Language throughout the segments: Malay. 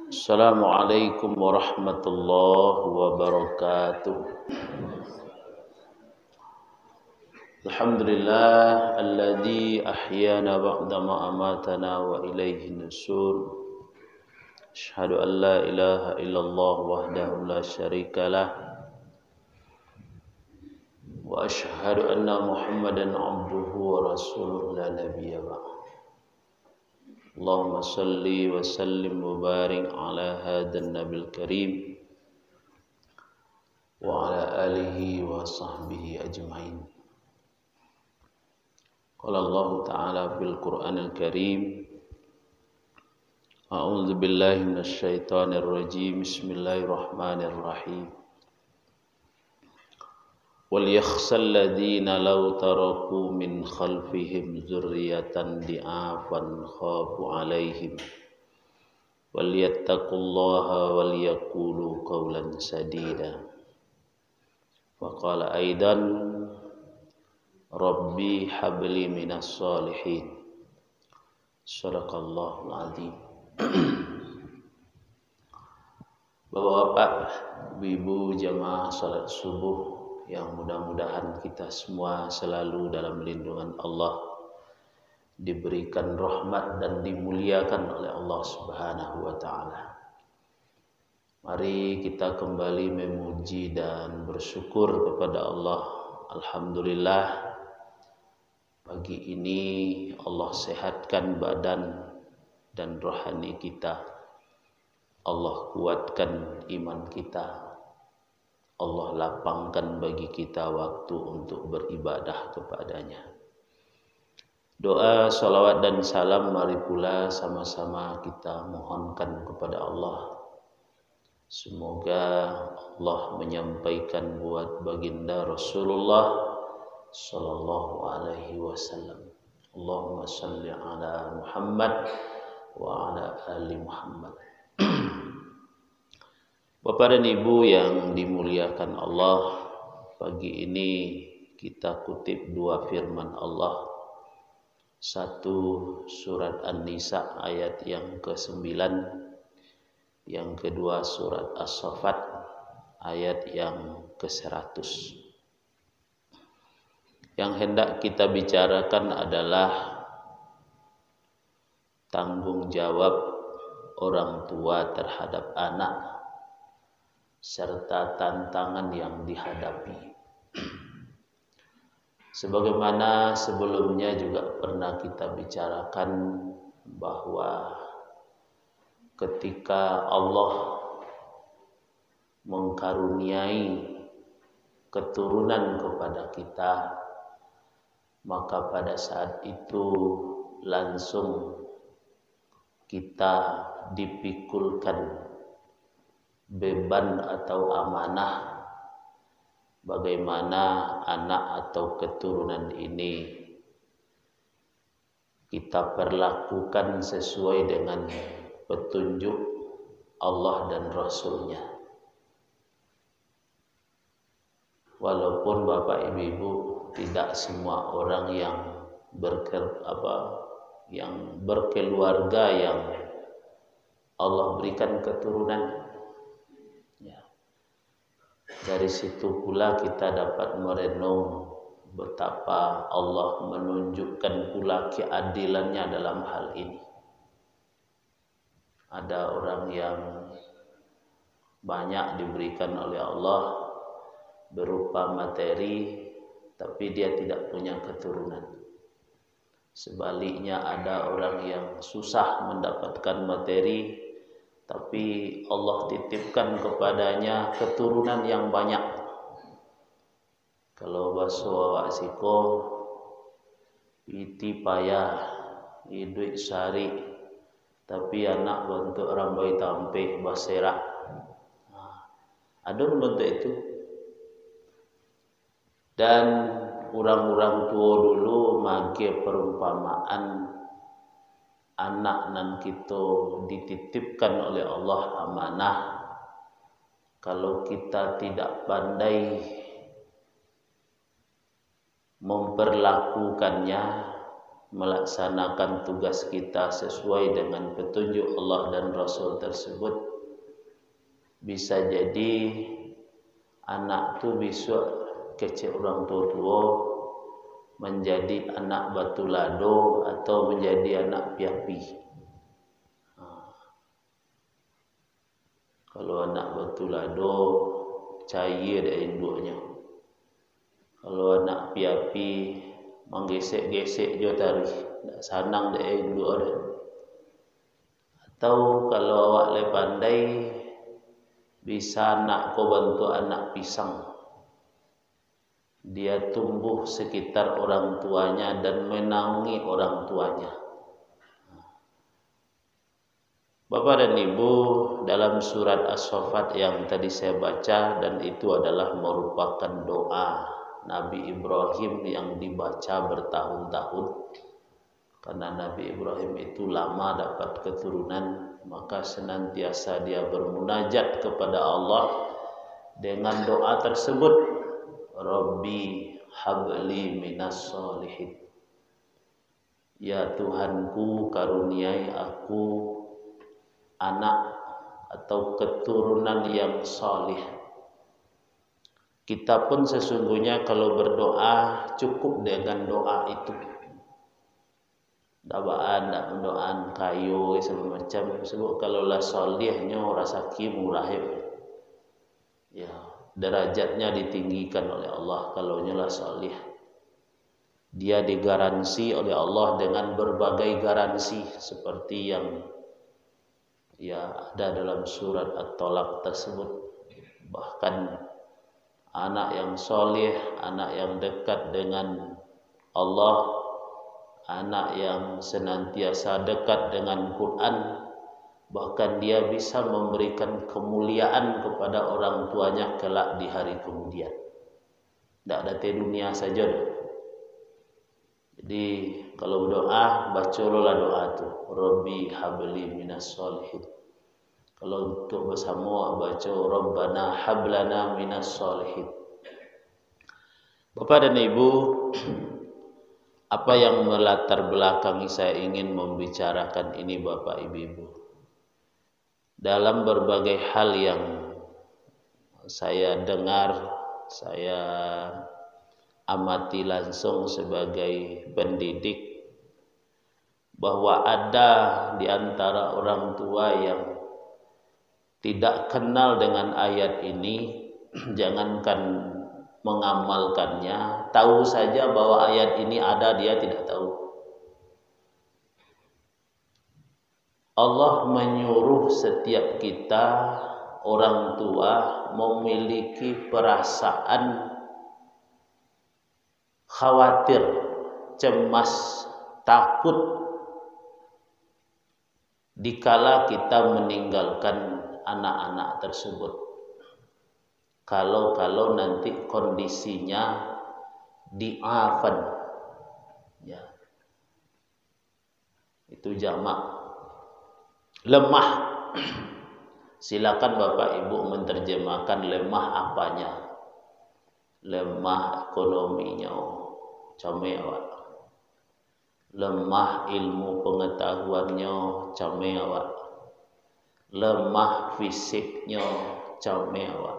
Assalamualaikum warahmatullahi wabarakatuh. Alhamdulillah alladzi ahyana ba'da ma amatana wa ilaihi nusyur. Asyhadu an la ilaha illallah wahdahu la syarikalah wa asyhadu anna Muhammadan abduhu wa rasuluhu la nabiyya ba'd. Allahumma salli wa sallim wa barik ala hadan nabil karim wa ala alihi wa sahbihi ajma'in. Qala Allah Ta'ala fil Qur'anil Karim, A'udzu billahi minasy syaithanir rajim. Bismillahirrahmanirrahim. Wal yakhshal ladzina law taraku min khalfihim dzurriyyatan di'afan khafu 'alaihim wal yattaqullaha wal yaqulu qawlan sadida. Wa qala aidan Rabbi habli minas shalihin. Shadaqallahul azim. Bapak-bapak, ibu jamaah salat subuh yang mudah-mudahan kita semua selalu dalam lindungan Allah, diberikan rahmat dan dimuliakan oleh Allah Subhanahu wa taala. Mari kita kembali memuji dan bersyukur kepada Allah. Alhamdulillah, pagi ini Allah sehatkan badan dan rohani kita. Allah kuatkan iman kita. Allah lapangkan bagi kita waktu untuk beribadah kepadanya. Doa, salawat dan salam mari pula sama-sama kita mohonkan kepada Allah. Semoga Allah menyampaikan buat baginda Rasulullah sallallahu alaihi wasallam. Allahumma salli ala Muhammad wa ala ali Muhammad. Bapak dan Ibu yang dimuliakan Allah, pagi ini kita kutip dua firman Allah. Satu surat An-Nisa ayat yang ke-9, yang kedua surat As-Saffat ayat yang ke-100. Yang hendak kita bicarakan adalah tanggung jawab orang tua terhadap anak serta tantangan yang dihadapi. Sebagaimana sebelumnya juga pernah kita bicarakan bahwa ketika Allah mengkaruniai keturunan kepada kita, maka pada saat itu langsung kita dipikulkan beban atau amanah bagaimana anak atau keturunan ini kita perlakukan sesuai dengan petunjuk Allah dan Rasulnya. Walaupun Bapak Ibu tidak semua orang yang berkeluarga yang Allah berikan keturunan. Dari situ pula kita dapat merenung betapa Allah menunjukkan pula keadilannya dalam hal ini. Ada orang yang banyak diberikan oleh Allah berupa materi, tapi dia tidak punya keturunan. Sebaliknya ada orang yang susah mendapatkan materi, tapi Allah titipkan kepadanya keturunan yang banyak. Kalau bahasa wasiko, iti payah, hidup sari, tapi anak bentuk rambai tampe basera. Ada bentuk itu. Dan orang-orang tua dulu make perumpamaan anak nan kita dititipkan oleh Allah amanah. Kalau kita tidak pandai memperlakukannya, melaksanakan tugas kita sesuai dengan petunjuk Allah dan Rasul tersebut, bisa jadi anak tu besok kecil orang tua menjadi anak batu lado atau menjadi anak piapi. Kalau anak batu lado cair dia induknya. Kalau anak piapi menggesek-gesek jo tari, tak sanang dia induk dia. Atau kalau awak le pandai bisa nak kau bantu anak pisang. Dia tumbuh sekitar orang tuanya dan menaungi orang tuanya. Bapak dan Ibu, dalam surat As-Saffat yang tadi saya baca, dan itu adalah merupakan doa Nabi Ibrahim yang dibaca bertahun-tahun. Karena Nabi Ibrahim itu lama dapat keturunan, maka senantiasa dia bermunajat kepada Allah dengan doa tersebut, Rabbi habli minas solihin. Ya Tuhanku, karuniai aku anak atau keturunan yang salih. Kita pun sesungguhnya kalau berdoa cukup dengan doa itu. Dabaan, tak mendoan kayu semacam sebut kalau lah salihnya rasa murah ya, derajatnya ditinggikan oleh Allah kalau nyala salih. Dia digaransi oleh Allah dengan berbagai garansi seperti yang ya ada dalam surat At-Talaq tersebut. Bahkan anak yang soleh, anak yang dekat dengan Allah, anak yang senantiasa dekat dengan Quran, bahkan dia bisa memberikan kemuliaan kepada orang tuanya kelak di hari kemudian. Tidak ada di dunia saja. Jadi kalau berdoa, bacalah doa itu, Rabbi habli minas solihin. Kalau untuk bersama baca Rabbana hablana minas solihin. Bapak dan Ibu, apa yang melatar belakangi saya ingin membicarakan ini Bapak Ibu? Dalam berbagai hal yang saya dengar, saya amati langsung sebagai pendidik, bahwa ada di antara orang tua yang tidak kenal dengan ayat ini, jangankan mengamalkannya, tahu saja bahwa ayat ini ada, dia tidak tahu. Allah menyuruh setiap kita, orang tua, memiliki perasaan khawatir, cemas, takut dikala kita meninggalkan anak-anak tersebut. Kalau nanti kondisinya diafan, ya, itu jamak, lemah. Silakan Bapak Ibu menerjemahkan lemah apanya. Lemah ekonominya, camewak. Lemah ilmu pengetahuannya, camewak. Lemah fisiknya, camewak.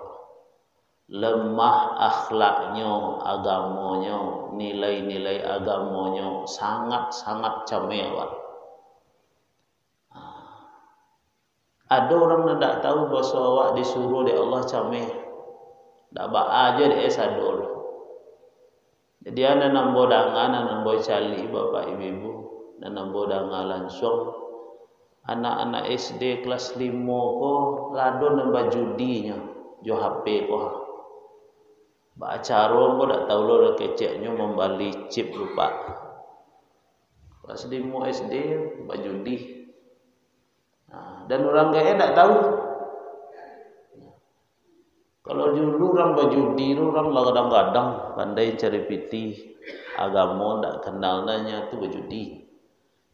Lemah akhlaknya, agamanya, nilai-nilai agamanya sangat-sangat camewak. Ada orang yang tak tahu bahwa awak disuruh oleh Allah cameh. Tak baca aja dia sador. Jadi ana nambo dangan, ana nambo cali Bapak Ibu, ana nambo dangan langsung. Anak-anak SD kelas 5 ko lado nambah judinya, jo HP ko. Baca rom ko tak tahu lo keceknya membali chip lupa. Kelas 5 SD bajudi. Dan orang kaya tak tahu. Kalau dulu orang berjudi, orang kadang-kadang pandai cari piti agama tak kenal nanya tu berjudi.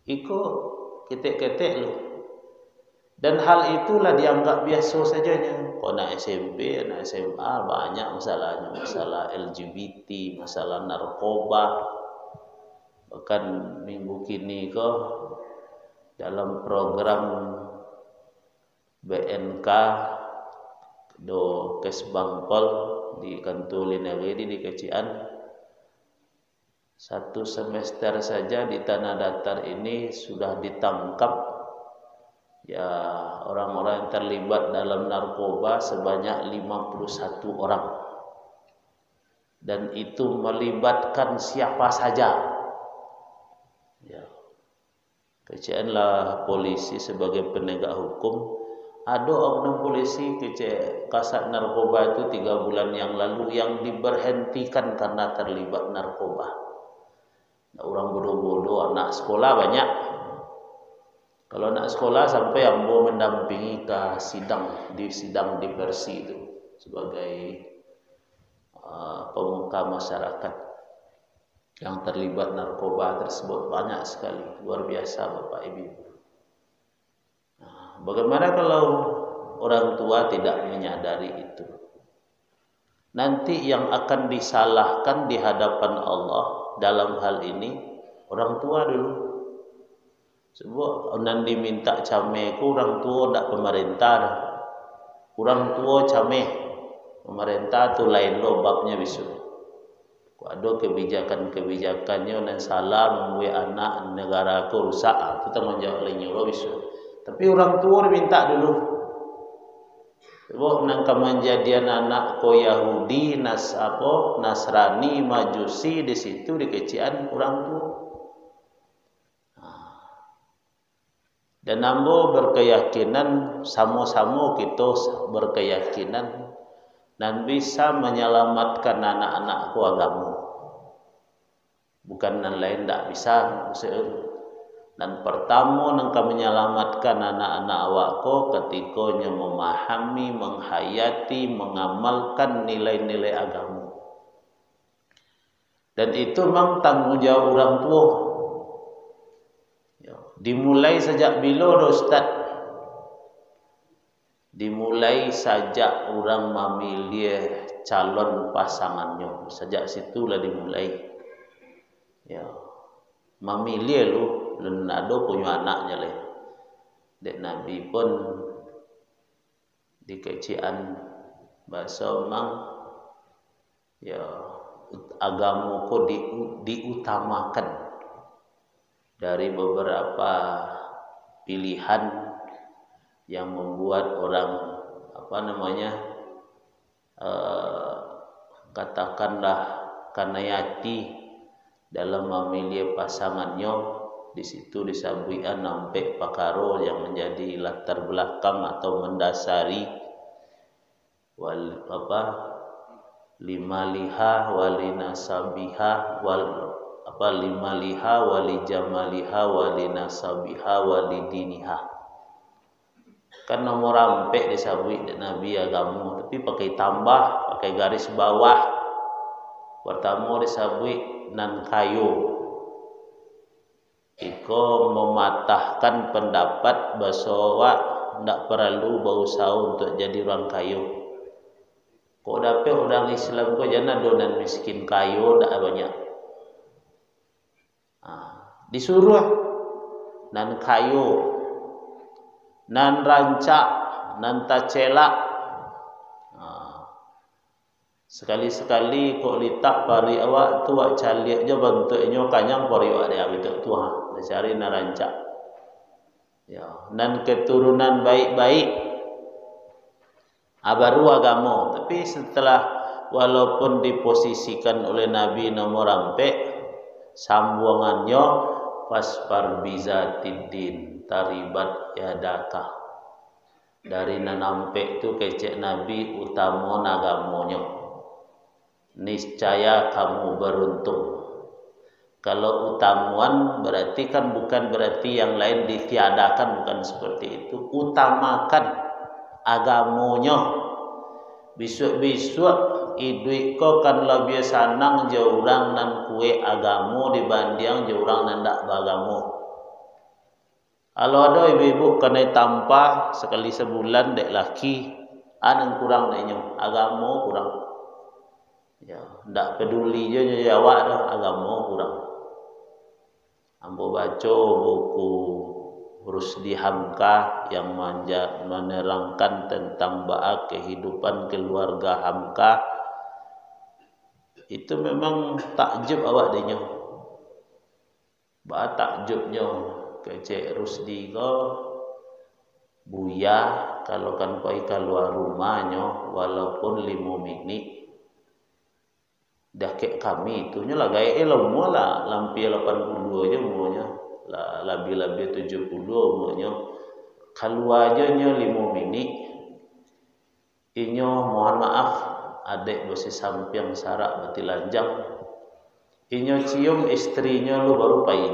Iko ketek-ketek lo. Dan hal itulah dianggap biasa sajanya. Kau nak SMP, nak SMA banyak masalahnya, masalah LGBT, masalah narkoba. Bahkan minggu kini ko dalam program BNK do Kesbangpol di Kantuli Negeri di Kecian, satu semester saja di Tanah Datar ini sudah ditangkap ya orang-orang yang terlibat dalam narkoba sebanyak 51 orang, dan itu melibatkan siapa saja. Ya, kecianlah polisi sebagai penegak hukum. Ada oknum polisi kasat narkoba itu 3 bulan yang lalu yang diberhentikan karena terlibat narkoba. Nah, orang bodoh-bodoh, anak sekolah banyak. Kalau anak sekolah sampai yang mau mendampingi ke sidang di Persi itu sebagai pemuka masyarakat yang terlibat narkoba tersebut banyak sekali, luar biasa Bapak Ibu. Nah, bagaimana kalau orang tua tidak menyadari itu? Nanti yang akan disalahkan di hadapan Allah dalam hal ini orang tua dulu. Sebab nan diminta cameh ku orang tua tak pemerintah. Orang tua cameh, pemerintah tu lain lo babnya bisu. Ada kebijakan-kebijakannya dan salah membuat anak negara ku rusak, itu tanggungjawab lainnya lo bisu. Tapi orang tua minta dulu. Sebab nang kemenjadian anak ko Yahudi, Nasrani, Majusi di situ di Kecian orang tua. Dan ambo berkeyakinan sama-sama kita berkeyakinan dan bisa menyelamatkan anak-anakku agama. Bukan yang lain tak bisa. Dan pertama nangka menyelamatkan anak-anak awakku ketikanya memahami, menghayati, mengamalkan nilai-nilai agama. Dan itu memang tanggung jawab orang tua. Dimulai sejak bila Ustaz? Dimulai sejak orang memilih calon pasangannya. Sejak situlah dimulai. Ya, memilih lu, ada punya anaknya leh. Dek Nabi pun di Kecian bahasa memang ya agama ko diutamakan dari beberapa pilihan yang membuat orang katakanlah kanayati dalam memilih pasangannya. Di situ disabuian sampai pakaro yang menjadi latar belakang atau mendasari lima liha wali nasabiha lima liha wali jamaliha wali nasabiha wali diniha. Kan nomor rampe disabui Nabi agama, tapi pakai tambah, pakai garis bawah. Pertama disabui nan kayu. Iko mematahkan pendapat bahwa tidak perlu berusaha untuk jadi orang kayu. Kok dapat orang Islam kok jangan donan miskin kayu tidak banyak. Disuruh nan kayu, nan rancak, nan tacela. Sekali-sekali kok litak pari awak tu wak caliak je bentuknya kanyang pari awak dia betul tu cari nan rancak. Ya, nan keturunan baik-baik. Baru agama, tapi setelah walaupun diposisikan oleh Nabi nomor rampe, sambungannya fasfar bizatidin taribat yadaka. Dari nanampe itu kecek Nabi utama nagamonyo. Niscaya kamu beruntung. Kalau utamuan berarti kan bukan berarti yang lain ditiadakan, bukan seperti itu. Utamakan agamonyo. Besok-besok idui ko kan lebih sanang jaurang nan kue agamo dibanding jaurang nan dak bagamo. Kalau ada ibu-ibu kena tanpa sekali sebulan dek laki, anang kurang deknya agamo kurang. Ya, ndak peduli je awak dah agama kurang. ambo baca buku Rusdi Hamka yang menerangkan tentang bab kehidupan keluarga Hamka. Itu memang takjub awak denyo. Bab takjubnya kecek Rusdi ko buya kalau kan pai keluar rumahnya walaupun 5 menit dah kek kami itunya lah gaya ilmu lah lampi 80 aja umurnya lah lebih 70 umurnya keluar aja nya 5 menit inyo mohon maaf adek besi samping sarak beti lanjang inyo cium istrinya lu baru pain.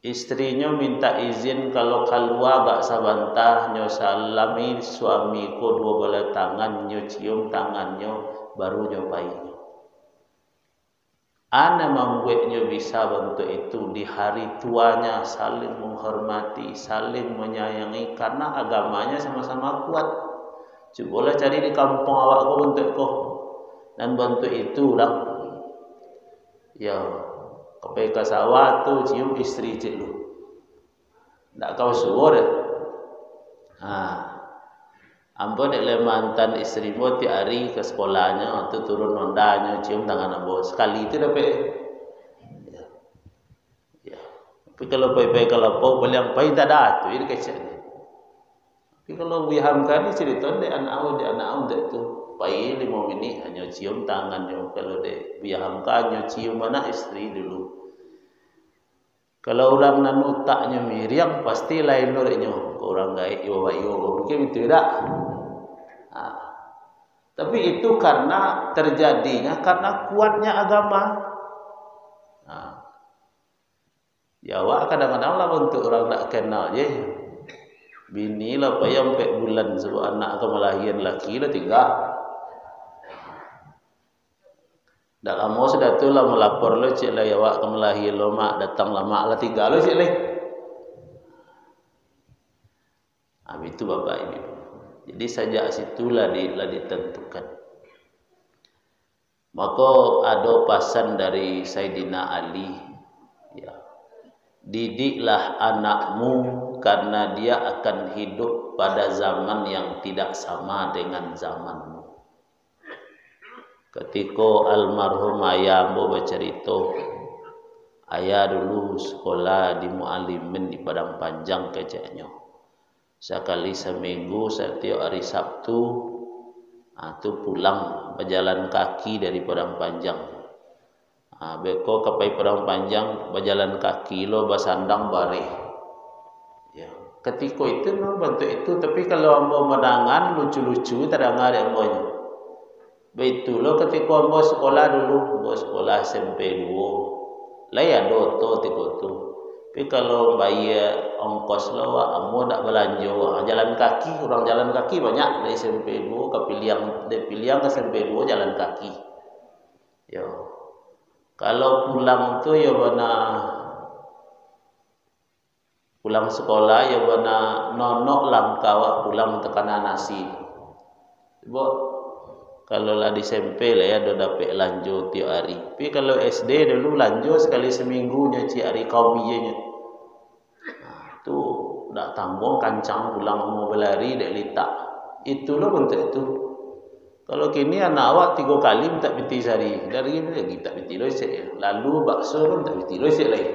Istrinya minta izin kalau keluar gak sabantah nyo salami suamiku 2 belah tangan nyo cium tangannya baru nyopain. Ana membuatnya bisa bentuk itu di hari tuanya saling menghormati, saling menyayangi karena agamanya sama-sama kuat. Cobalah cari di kampung awak kau bentuk kau dan bentuk itu orang ya. Kepai ke sawah tu cium istri cik lu. Tak kau suruh dah. Ambo dek le mantan istri mo ti hari ke sekolahnya tu turun nondanya cium tangan ambo. Sekali itu dapat. Ya. Ya. Tapi kalau pai-pai kalau pau paling pai tak ada tu ini kecil. Tapi kalau bihamkan ni cerita dek anak dek tu. Pai 5 menit hanya cium tangannya. Kalau dek bihamkan hanya cium mana istri dulu. Kalau orang nanutaknya miriam pasti lain lorenya. Orang gaib yo mungkin itu tak. Tapi itu karena terjadinya karena kuatnya agama. Ya awak kadang-kadang lah untuk orang tak kenal je. Bini lah payah 4 bulan sebab anak kemalahian laki lah tinggal. Dah lama sudah tu lah melapor lo cik lah ya awak kemalahian lo mak datang lah mak lah tinggal lo cik lah. Itu bapak ini. Jadi sejak situlah ditentukan. Maka ada pesan dari Sayyidina Ali. Ya. Didiklah anakmu karena dia akan hidup pada zaman yang tidak sama dengan zamanmu. Ketika almarhum ayah ambo bercerita, ayah dulu sekolah di Muallimin di Padang Panjang keceknya. Sekali seminggu setiap hari Sabtu tu pulang berjalan kaki dari Padang Panjang. Beko kapai Padang Panjang berjalan kaki lo basandang bareh. Ya, ketika itu no bentuk itu tapi kalau ambo menangan lucu-lucu terdengar ambonya. Begitu lo ketika ambo sekolah dulu, ambo sekolah SMP 2. Lah ya doto tiko tu. Tapi kalau bayar ongkos lo ambo nak belanja jalan kaki, orang jalan kaki banyak dari SMP 2 ke Piliang ke SMP 2 jalan kaki. Yo. Kalau pulang tu ya bana pulang sekolah ya bana nonok langkah pulang tekanan nasi. Sebab kalau lah di SMP lah ya dah dapat lanjut tiap hari. Tapi kalau SD dulu lanjut sekali seminggu nya ci hari kaum iyanya. Tu dak tambung kancang pulang mau berlari dak litak. Itulah bentuk itu. Kalau kini anak awak 3 kali tak piti sehari. Dari ini lagi tak piti lo sek. Lalu bakso pun tak piti lo sek lagi.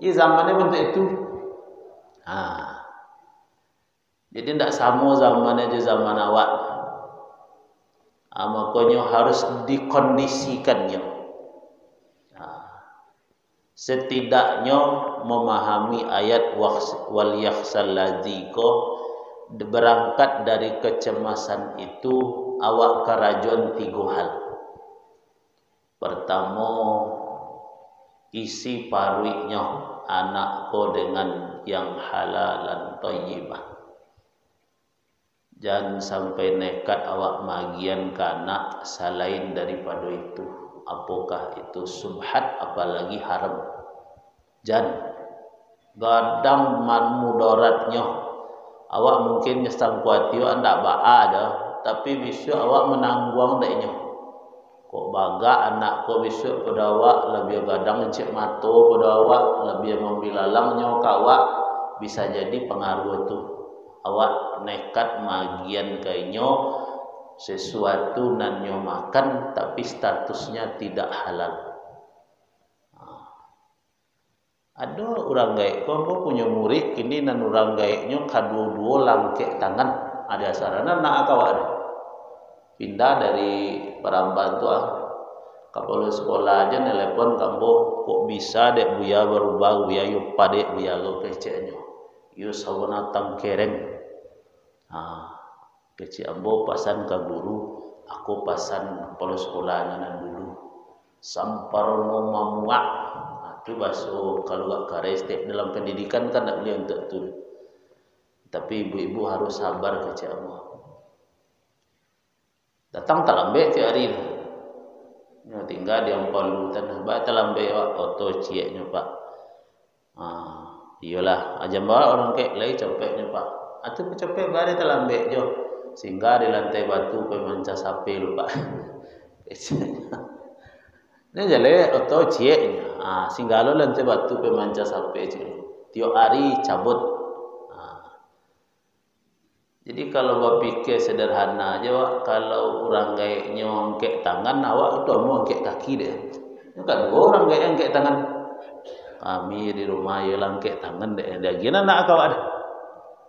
Ia zamannya bentuk itu. Jadi tidak sama zamannya je zaman awak. Makanya harus dikondisikannya. Setidaknya memahami ayat wal yakhsal ladzi berangkat dari kecemasan itu awak karajon 3 hal. Pertama, isi paruiknya anakku dengan yang halal dan thayyibah. Jangan sampai nekat awak magian ke anak selain daripada itu. Apakah itu subhat apalagi haram. Jangan gadang mudaratnya. Awak mungkin nyesang kuatio anda ba'a dah, tapi besok awak menangguang daknya. Kok baga anak ko besok pada awak lebih gadang cek mato pada awak lebih membilalang nyo kawak bisa jadi pengaruh tu awak nekat magian kainyo sesuatu nan nyo makan tapi statusnya tidak halal. Ada orang gaek ko punya murid kini nan orang gaeknyo kadu-duo langkek tangan ada sarana nak kawak ada pindah dari Peramban tu kapal sekolah aja nelpon kambo kok bisa dek buya berubah buya yuk padek buya lo keceknya yu sawana tangkereng kecik ambo pasan ke guru aku pasan kapal sekolahnya nan dulu samparono mamuak itu baso kalau gak kares dalam pendidikan kan tak boleh untuk tu tapi ibu-ibu harus sabar kecik ambo datang tak lambe tiap hari nyo tinggal di ampol tanah ba tak lambe wak auto cieknya pak iyalah aja bawa orang kek lai copeknya pak atu copek bare tak lambe jo sehingga di lantai batu pemanca sape lupa ini jale auto cieknya sehingga lo lantai batu pemanca sape tiap hari cabut. Jadi kalau berpikir sederhana aja wak, kalau orang gaeknya angkat tangan awak udah mau angkat kaki deh. Kan dua orang gaek angkat tangan. Kami di rumah ya angkat tangan deh. Dah gina nak kawak ada.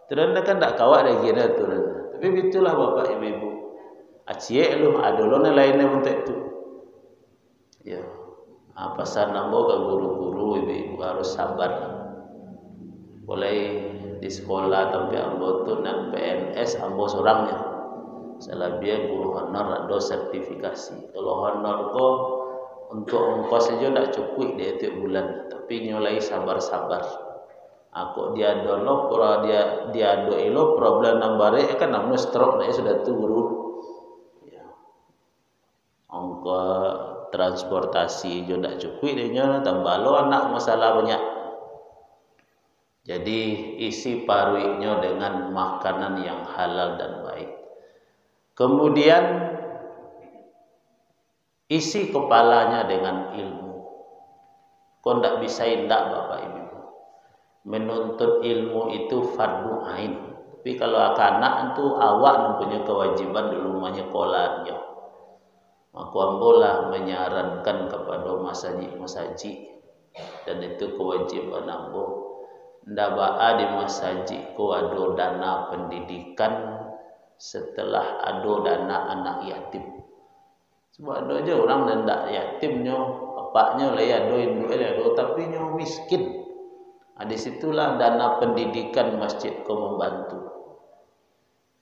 Terus kan tak kawak dah gina turun. Tapi itulah bapak ibu-ibu. Acie lu ada lo lainnya untuk itu. Ya. Pesan ambo ke guru-guru ibu-ibu harus sabar. Boleh di sekolah tapi ambo tu nan PNS ambo sorangnya salah dia guru honor ada sertifikasi kalau honor ko untuk ongkos saja tak cukup dia tiap bulan tapi nyolai sabar-sabar aku dia dolo pura dia do elo problem nambare kan namun stroke dah sudah tu guru ya ongkos transportasi jo tak cukup dia nyola tambah lo anak masalah banyak. Jadi isi paruiknya dengan makanan yang halal dan baik. Kemudian isi kepalanya dengan ilmu. Kau tidak bisa indak bapak ibu. Menuntut ilmu itu fardu ain. Tapi kalau anak itu awak mempunyai kewajiban dulu menyekolahnya. Maka ambolah menyarankan kepada masajid dan itu kewajiban ambo. Ndak baa di masjid ko ado dana pendidikan setelah ado dana anak yatim. Sebab ada aja orang ndak yatimnya bapaknya lah ado induk ado tapi nyo miskin. Di situlah dana pendidikan masjid ko membantu.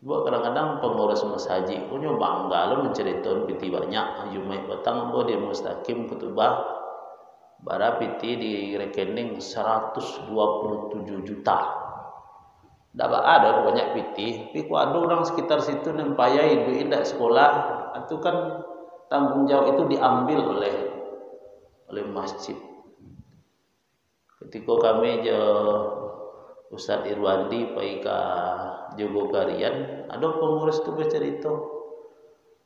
Sebab kadang-kadang pengurus masjid punya bangga lo menceritakan piti banyak Jumat petang bo di Mustaqim Kutubah bara piti di rekening 127 juta. Dapat ada banyak piti, tapi kalau ada orang sekitar situ nempayai duit dak sekolah, itu kan tanggung jawab itu diambil oleh masjid. Ketika kami Ustaz Irwandi pai ka Jogokarian, ada pengurus tu bercerita.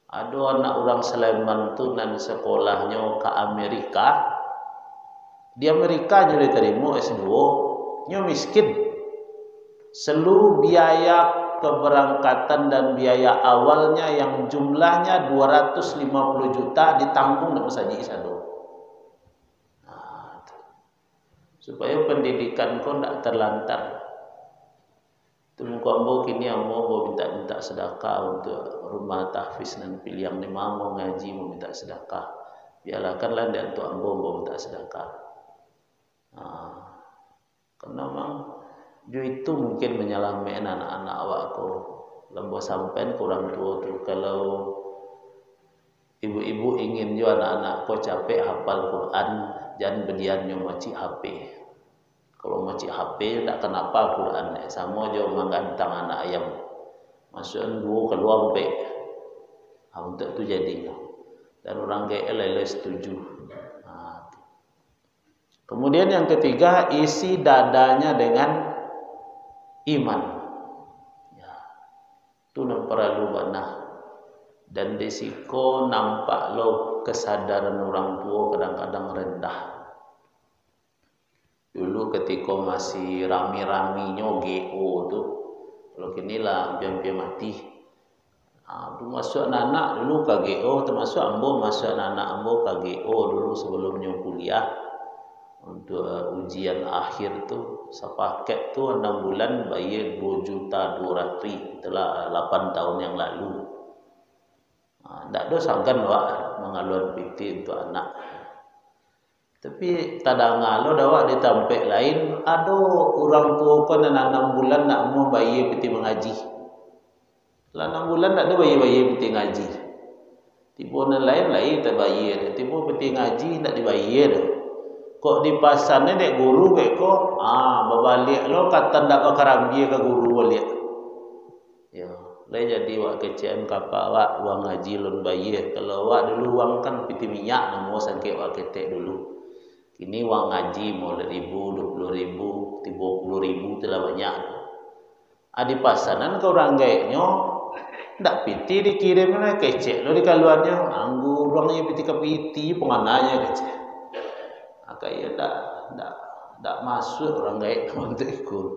Ada anak orang Sleman tu nan sekolahnya ke Amerika. Di Amerika dia terima S2, nyo miskin. Seluruh biaya keberangkatan dan biaya awalnya yang jumlahnya 250 juta ditanggung dengan saja isado. Supaya pendidikan kau tidak terlantar. Tunggu ambo kini ambo minta sedekah untuk rumah tahfiz dan pilihan ni mau ngaji mau minta sedekah. Biarkanlah dan tu ambo minta sedekah. Karena memang dia itu mungkin menyelamatkan anak-anak awakku. Lembo sampai kurang tua tu. Kalau ibu-ibu ingin juga anak-anak kau capek hafal Quran, jangan berdiamnya macik HP. Kalau macik HP, tak kenapa Quran. Sama je menggantang anak ayam. Masukkan dua keluar baik. Untuk tu jadinya. Dan orang KL setuju. Kemudian yang ketiga, isi dadanya dengan iman. Ya, itu yang perlu banah. Dan risiko nampak lo kesadaran orang tua kadang-kadang rendah. Dulu ketika masih rami-raminya GO tu, kalau kini lah hampir mati. Tu masuk anak dulu ke GO, termasuk ambo masuk anak ambo ke GO dulu sebelumnya kuliah. Untuk ujian akhir tu, sepaket tu 6 bulan bayar 2.200.000, itulah 8 tahun yang lalu. Tak ada sangkan wak mengaluan PT untuk anak. Tapi kadang ngalo dawak di tempat lain, ada orang tua kan 6 bulan nak mau bayar PT mengaji. Lah 6 bulan tak ada bayar PT ngaji. Tiba lain tak bayar, tiba PT ngaji tak dibayar. Kok di pasar ni dek guru ke kok berbalik lo kata ndak karambi ke guru balik. Ya, lah jadi wak kecen kapal wak uang ngaji lon bayar. Kalau wak dulu uang kan piti minyak namo sangke wak ketek dulu. Kini uang ngaji mau 1.000, 20.000, 30.000 telah banyak. Di pasaran ke orang gaeknya ndak piti dikirim na kecek lo di kaluannya anggur orangnya piti ke piti pengananya kecek. Kayak tak masuk orang gaib untuk ikut.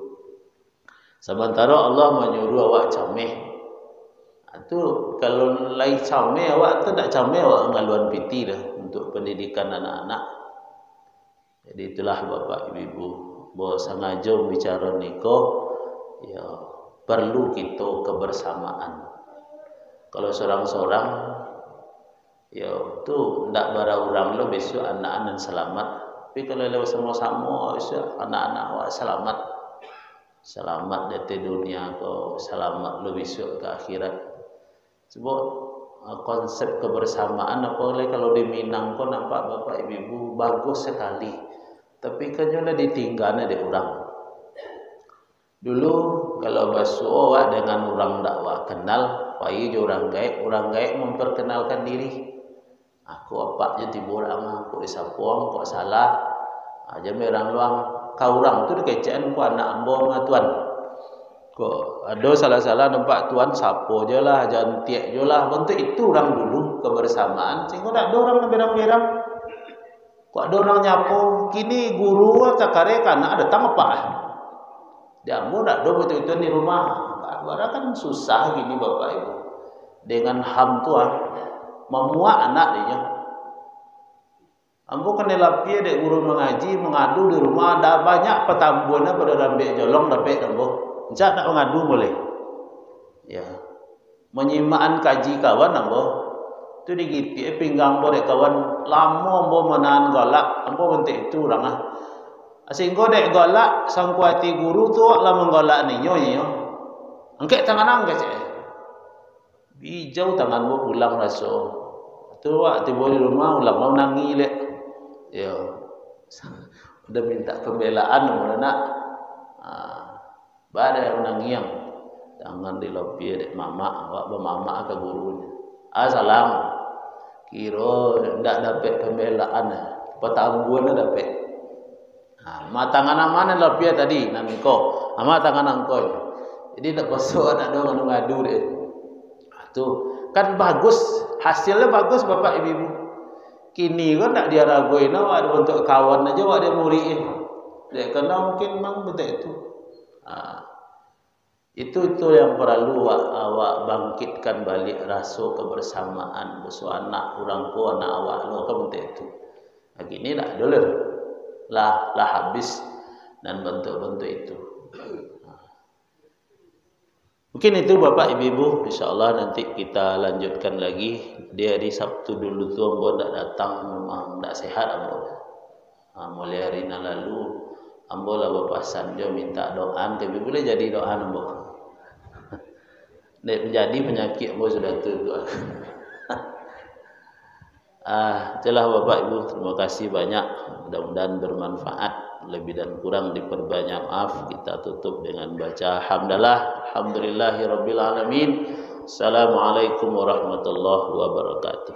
Sementara Allah menyuruh awak cameh. Itu kalau lain cameh awak tu tak cameh awak ngaluan piti dah untuk pendidikan anak-anak. Jadi itulah Bapak Ibu, bahwa sengaja bicara nikah ya perlu kita kebersamaan. Kalau seorang-seorang ya tu ndak bara orang lo besok anak-anak selamat. Tapi kalau lewat sama-sama anak-anak awak selamat dari dunia kau, selamat lo besok ke akhirat. Sebab konsep kebersamaan apalagi kalau di Minang kau nampak Bapak Ibu bagus sekali. Tapi kayaknya ditinggalnya di orang. Dulu kalau basuh awak dengan orang dakwah kenal, pai orang gaib memperkenalkan diri. Aku apa je tiba orang aku disapuang kok salah. Aja merang luang kau orang tu dikecaan ku anak ambo dengan tuan. Kok ada salah-salah nampak tuan sapo je lah, jangan tiak je lah. Bentuk itu orang dulu kebersamaan. Sehingga tak ada orang berang-berang. Kok ada orang nyapu. Kini guru takare anak datang apa? Dia ambo tak ada betul-betul di rumah. Barang kan susah gini Bapak Ibu. Dengan ham tuan memuak anak dia. Ambo kena lapia dek guru mengaji mengadu di rumah ada banyak petambuannya pada rambek jolong dapat ambo. Enggak nak mengadu boleh. Ya. Menyimaan kaji kawan ambo. Tu digiti pinggang bo dek kawan lama ambo menahan galak. Ambo bentik itu orang ah. Sehingga dek galak sangkuati guru tu lah menggolak ninyo. Angkat tangan angkat cek. Bijau tangan bo pulang raso. Tu wak tiba di rumah ulang mau nangi lek. Ya. Udah minta pembelaan mana nak. Badai nangi yang tangan di lobi dek mama awak bermama ke gurunya. Salam. Kira ndak dapat pembelaan. Petambuan dapat. Ma tangan mana lobi tadi nan ko. Ma tangan angkoi. Jadi tak pasal ada orang ngadu dek. Tu kan bagus, hasilnya bagus Bapak Ibu. Kini kan tak dia raguin awak ada bentuk kawan aja awak dia murid. Dia kena mungkin memang betul itu. Itu yang perlu awak bangkitkan balik rasa kebersamaan bersama anak orang tua anak awak lo kan betul itu. Gini tak dolar. Lah habis dan bentuk-bentuk itu. Mungkin itu Bapak Ibu, insyaAllah nanti kita lanjutkan lagi. Dia hari Sabtu dulu tu ambo tak datang, memang tak sehat ambo. Mulai hari lalu ambo lah berpasan dia minta doaan, tapi boleh jadi doaan ambo. Nek menjadi penyakit ambo sudah tu. Itulah Bapak Ibu, terima kasih banyak. Mudah-mudahan bermanfaat. Lebih dan kurang diperbanyak maaf. Kita tutup dengan baca hamdalah. Alhamdulillahirabbil alamin. Assalamualaikum warahmatullahi wabarakatuh.